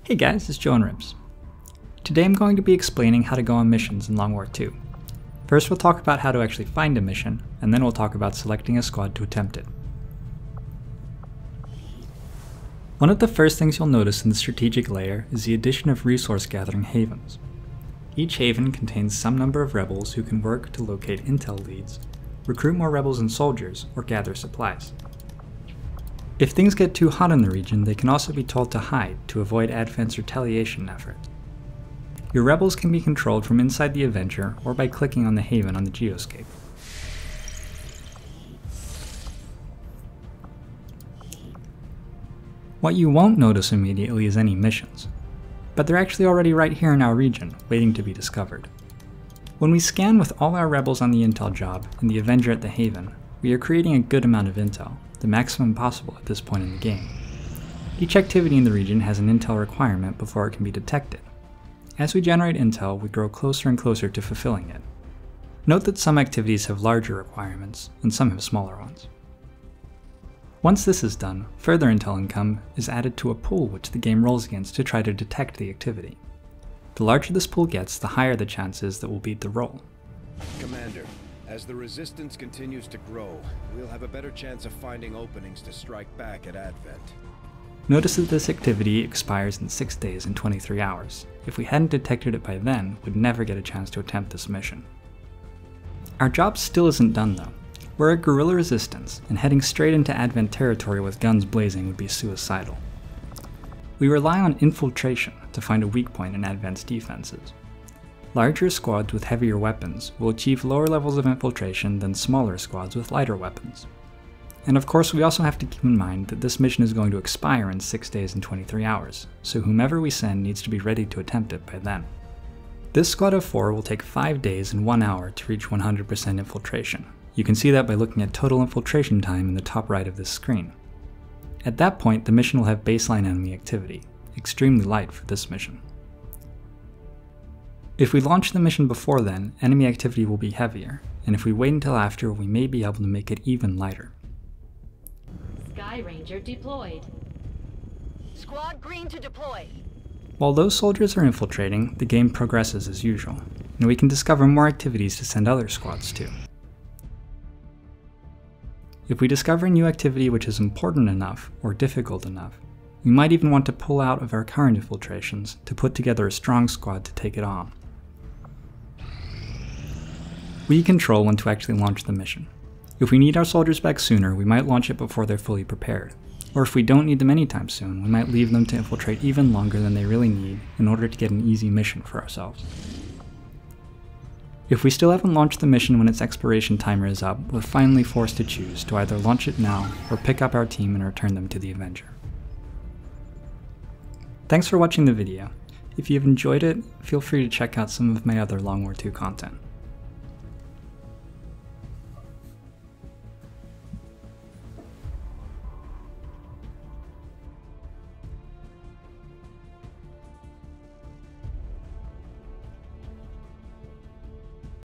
Hey guys, it's Joe and Ribs. Today I'm going to be explaining how to go on missions in Long War II. First we'll talk about how to actually find a mission, and then we'll talk about selecting a squad to attempt it. One of the first things you'll notice in the strategic layer is the addition of resource gathering havens. Each haven contains some number of rebels who can work to locate intel leads, recruit more rebels and soldiers, or gather supplies. If things get too hot in the region, they can also be told to hide to avoid Advent's retaliation effort. Your rebels can be controlled from inside the Avenger or by clicking on the haven on the geoscape. What you won't notice immediately is any missions, but they're actually already right here in our region, waiting to be discovered. When we scan with all our rebels on the intel job and the Avenger at the haven, we are creating a good amount of intel, the maximum possible at this point in the game. Each activity in the region has an intel requirement before it can be detected. As we generate intel, we grow closer and closer to fulfilling it. Note that some activities have larger requirements, and some have smaller ones. Once this is done, further intel income is added to a pool which the game rolls against to try to detect the activity. The larger this pool gets, the higher the chances that we'll beat the roll. Commander, as the resistance continues to grow, we'll have a better chance of finding openings to strike back at Advent. Notice that this activity expires in 6 days and 23 hours. If we hadn't detected it by then, we'd never get a chance to attempt this mission. Our job still isn't done though. We're at guerrilla resistance, and heading straight into Advent territory with guns blazing would be suicidal. We rely on infiltration to find a weak point in Advent's defenses. Larger squads with heavier weapons will achieve lower levels of infiltration than smaller squads with lighter weapons. And of course we also have to keep in mind that this mission is going to expire in 6 days and 23 hours, so whomever we send needs to be ready to attempt it by then. This squad of 4 will take 5 days and 1 hour to reach 100% infiltration. You can see that by looking at total infiltration time in the top right of this screen. At that point the mission will have baseline enemy activity, extremely light for this mission. If we launch the mission before then, enemy activity will be heavier, and if we wait until after, we may be able to make it even lighter. Sky Ranger deployed. Squad green to deploy. While those soldiers are infiltrating, the game progresses as usual, and we can discover more activities to send other squads to. If we discover a new activity which is important enough or difficult enough, we might even want to pull out of our current infiltrations to put together a strong squad to take it on. We control when to actually launch the mission. If we need our soldiers back sooner, we might launch it before they're fully prepared. Or if we don't need them anytime soon, we might leave them to infiltrate even longer than they really need in order to get an easy mission for ourselves. If we still haven't launched the mission when its expiration timer is up, we're finally forced to choose to either launch it now or pick up our team and return them to the Avenger. Thanks for watching the video. If you've enjoyed it, feel free to check out some of my other Long War II content.